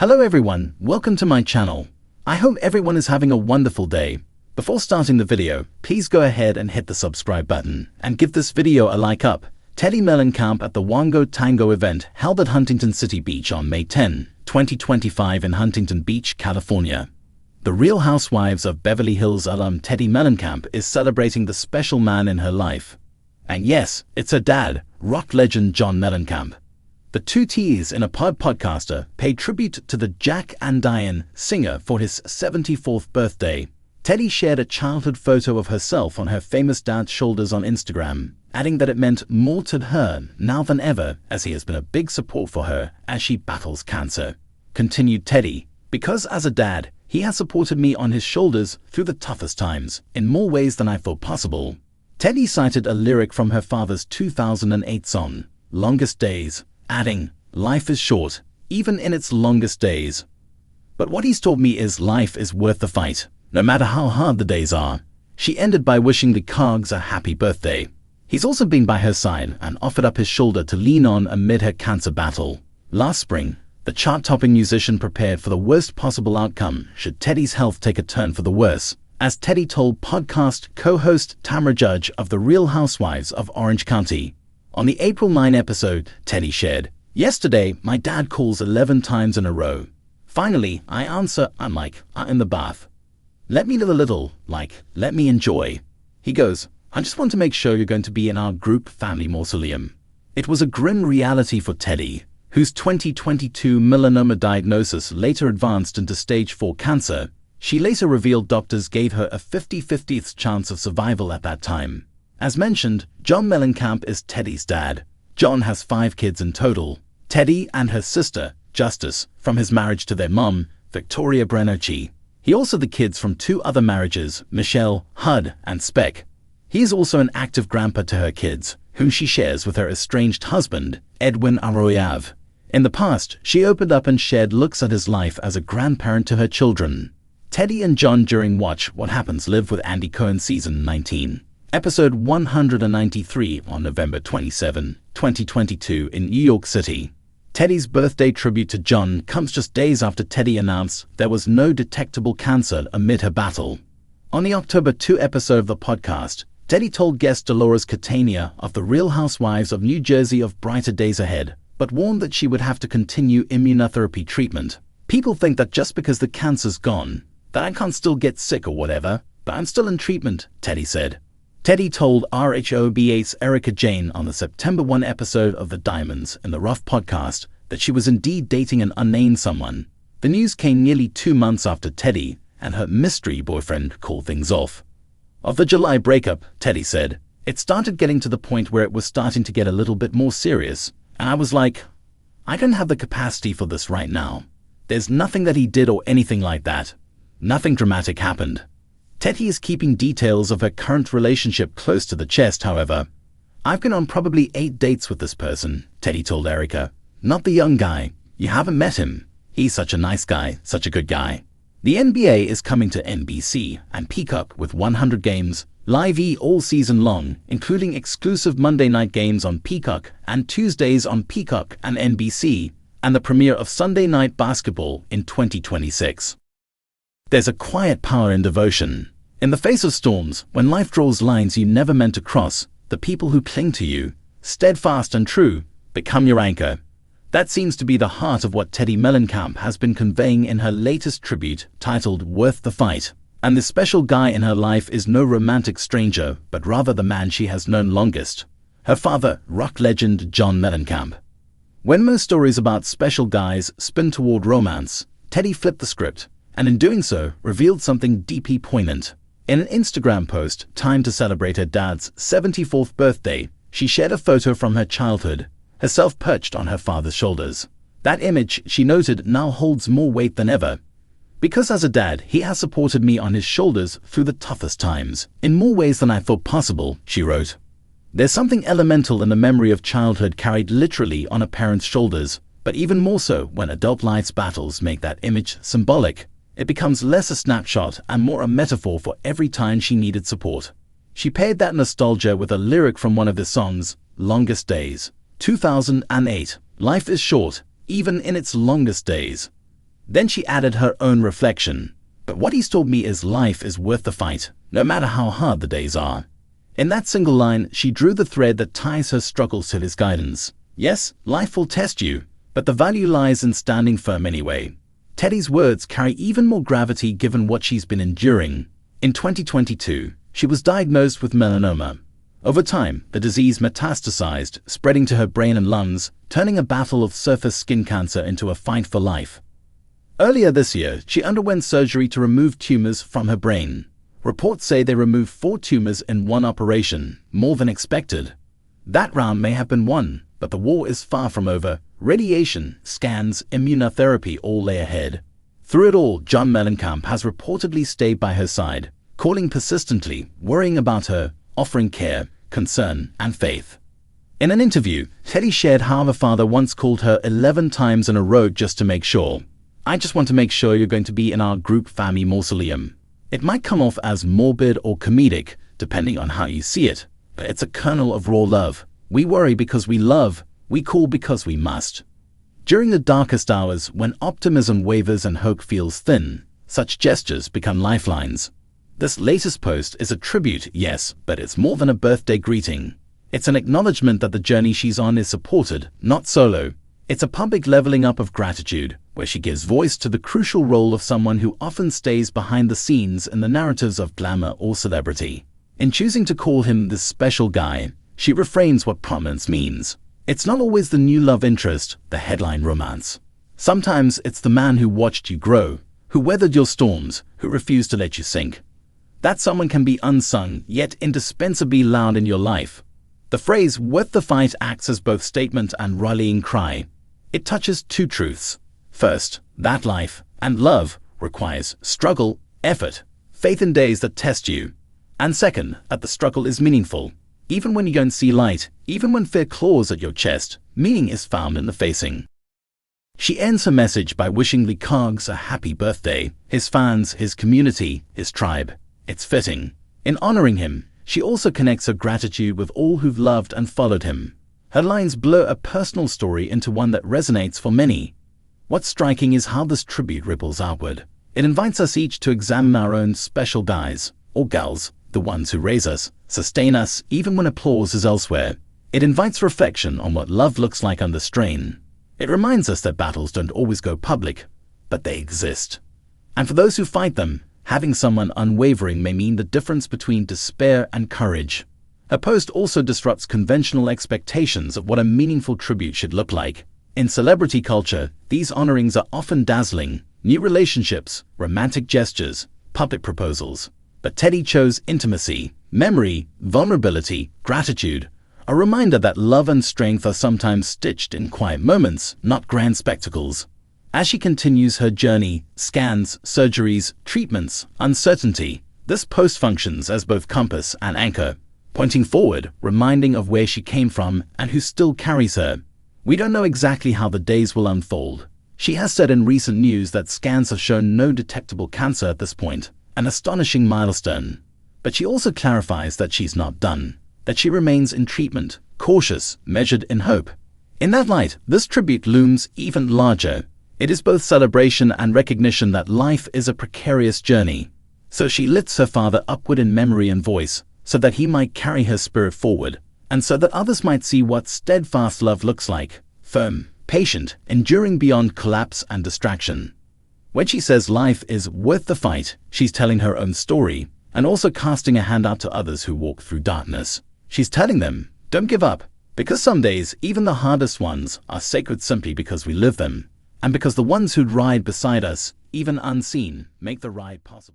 Hello everyone, welcome to my channel. I hope everyone is having a wonderful day. Before starting the video, please go ahead and hit the subscribe button and give this video a like up. Teddi Mellencamp at the Wango Tango event held at Huntington City Beach on May 10, 2025 in Huntington Beach, California. The Real Housewives of Beverly Hills alum Teddi Mellencamp is celebrating the special man in her life. And yes, it's her dad, rock legend John Mellencamp. The two T's in a podcaster paid tribute to the Jack and Diane singer for his 74th birthday. Teddi shared a childhood photo of herself on her famous dad's shoulders on Instagram, adding that it meant more to her now than ever as he has been a big support for her as she battles cancer. Continued Teddi, because as a dad, he has supported me on his shoulders through the toughest times in more ways than I thought possible. Teddi cited a lyric from her father's 2008 song, Longest Days, adding, "Life is short, even in its longest days. But what he's taught me is life is worth the fight, no matter how hard the days are." She ended by wishing the Cogs a happy birthday. He's also been by her side and offered up his shoulder to lean on amid her cancer battle. Last spring, the chart-topping musician prepared for the worst possible outcome should Teddi's health take a turn for the worse, as Teddi told podcast co-host Tamra Judge of The Real Housewives of Orange County. On the April 9 episode, Teddi shared, "Yesterday, my dad calls 11 times in a row. Finally, I answer, I'm in the bath. Let me live a little, let me enjoy." He goes, "I just want to make sure you're going to be in our group family mausoleum." It was a grim reality for Teddi, whose 2022 melanoma diagnosis later advanced into stage 4 cancer. She later revealed doctors gave her a 50-50th chance of survival at that time. As mentioned, John Mellencamp is Teddi's dad. John has 5 kids in total. Teddi and her sister, Justice, from his marriage to their mom, Victoria Brennocchi. He also the kids from 2 other marriages, Michelle, Hud, and Speck. He is also an active grandpa to her kids, whom she shares with her estranged husband, Edwin Arroyav. In the past, she opened up and shared looks at his life as a grandparent to her children. Teddi and John during Watch What Happens Live with Andy Cohen Season 19. Episode 193 on November 27, 2022 in New York City. Teddi's birthday tribute to John comes just days after Teddi announced there was no detectable cancer amid her battle. On the October 2 episode of the podcast, Teddi told guest Dolores Catania of The Real Housewives of New Jersey of brighter days ahead, but warned that she would have to continue immunotherapy treatment. "People think that just because the cancer's gone, that I can't still get sick or whatever, but I'm still in treatment," Teddi said. Teddi told RHOBA's Erica Jane on the September 1 episode of the Diamonds in the Rough podcast that she was indeed dating an unnamed someone. The news came nearly 2 months after Teddi and her mystery boyfriend called things off. Of the July breakup, Teddi said, "It started getting to the point where it was starting to get a little bit more serious, and I was like, I don't have the capacity for this right now. There's nothing that he did or anything like that. Nothing dramatic happened." Teddi is keeping details of her current relationship close to the chest, however. "I've been on probably 8 dates with this person," Teddi told Erica. "Not the young guy. You haven't met him. He's such a nice guy, such a good guy." The NBA is coming to NBC and Peacock with 100 games, live all season long, including exclusive Monday night games on Peacock and Tuesdays on Peacock and NBC, and the premiere of Sunday Night Basketball in 2026. There's a quiet power in devotion. In the face of storms, when life draws lines you never meant to cross, the people who cling to you, steadfast and true, become your anchor. That seems to be the heart of what Teddi Mellencamp has been conveying in her latest tribute titled Worth the Fight. And this special guy in her life is no romantic stranger, but rather the man she has known longest. Her father, rock legend John Mellencamp. When most stories about special guys spin toward romance, Teddi flipped the script, and in doing so, revealed something deeply poignant. In an Instagram post timed to celebrate her dad's 74th birthday, she shared a photo from her childhood, herself perched on her father's shoulders. That image, she noted, now holds more weight than ever. "Because as a dad, he has supported me on his shoulders through the toughest times, in more ways than I thought possible," she wrote. There's something elemental in the memory of childhood carried literally on a parent's shoulders, but even more so when adult life's battles make that image symbolic. It becomes less a snapshot and more a metaphor for every time she needed support. She paired that nostalgia with a lyric from one of the songs, Longest Days, 2008. "Life is short, even in its longest days." Then she added her own reflection. But what he's told me is life is worth the fight, no matter how hard the days are. In that single line, she drew the thread that ties her struggles to his guidance. Yes, life will test you, but the value lies in standing firm anyway. Teddi's words carry even more gravity given what she's been enduring. In 2022, she was diagnosed with melanoma. Over time, the disease metastasized, spreading to her brain and lungs, turning a battle of surface skin cancer into a fight for life. Earlier this year, she underwent surgery to remove tumors from her brain. Reports say they removed 4 tumors in one operation, more than expected. That round may have been won, but the war is far from over. Radiation, scans, immunotherapy all lay ahead. Through it all, John Mellencamp has reportedly stayed by her side, calling persistently, worrying about her, offering care, concern, and faith. In an interview, Teddi shared how her father once called her 11 times in a row just to make sure. "I just want to make sure you're going to be in our group family mausoleum." It might come off as morbid or comedic, depending on how you see it, but it's a kernel of raw love. We worry because we love, we call because we must. During the darkest hours, when optimism wavers and hope feels thin, such gestures become lifelines. This latest post is a tribute, yes, but it's more than a birthday greeting. It's an acknowledgement that the journey she's on is supported, not solo. It's a public leveling up of gratitude, where she gives voice to the crucial role of someone who often stays behind the scenes in the narratives of glamour or celebrity. In choosing to call him this special guy, she refrains what prominence means. It's not always the new love interest, the headline romance. Sometimes it's the man who watched you grow, who weathered your storms, who refused to let you sink. That someone can be unsung, yet indispensably loud in your life. The phrase "worth the fight" acts as both statement and rallying cry. It touches 2 truths. First, that life and love requires struggle, effort, faith in days that test you. And second, that the struggle is meaningful. Even when you don't see light, even when fear claws at your chest, meaning is found in the facing. She ends her message by wishing Lee Cogs a happy birthday, his fans, his community, his tribe. It's fitting. In honoring him, she also connects her gratitude with all who've loved and followed him. Her lines blur a personal story into one that resonates for many. What's striking is how this tribute ripples outward. It invites us each to examine our own special guys, or gals, the ones who raise us, sustain us even when applause is elsewhere. It invites reflection on what love looks like under strain. It reminds us that battles don't always go public, but they exist. And for those who fight them, having someone unwavering may mean the difference between despair and courage. Her post also disrupts conventional expectations of what a meaningful tribute should look like. In celebrity culture, these honorings are often dazzling: new relationships, romantic gestures, public proposals. But Teddi chose intimacy, memory, vulnerability, gratitude, a reminder that love and strength are sometimes stitched in quiet moments, not grand spectacles. As she continues her journey, scans, surgeries, treatments, uncertainty, this post functions as both compass and anchor, pointing forward, reminding of where she came from and who still carries her. We don't know exactly how the days will unfold. She has said in recent news that scans have shown no detectable cancer at this point, an astonishing milestone. But she also clarifies that she's not done, that she remains in treatment, cautious, measured in hope. In that light, this tribute looms even larger. It is both celebration and recognition that life is a precarious journey. So she lifts her father upward in memory and voice, so that he might carry her spirit forward, and so that others might see what steadfast love looks like: firm, patient, enduring beyond collapse and distraction. When she says life is worth the fight, she's telling her own story, and also casting a hand out to others who walk through darkness. She's telling them, don't give up, because some days, even the hardest ones, are sacred simply because we live them, and because the ones who'd ride beside us, even unseen, make the ride possible.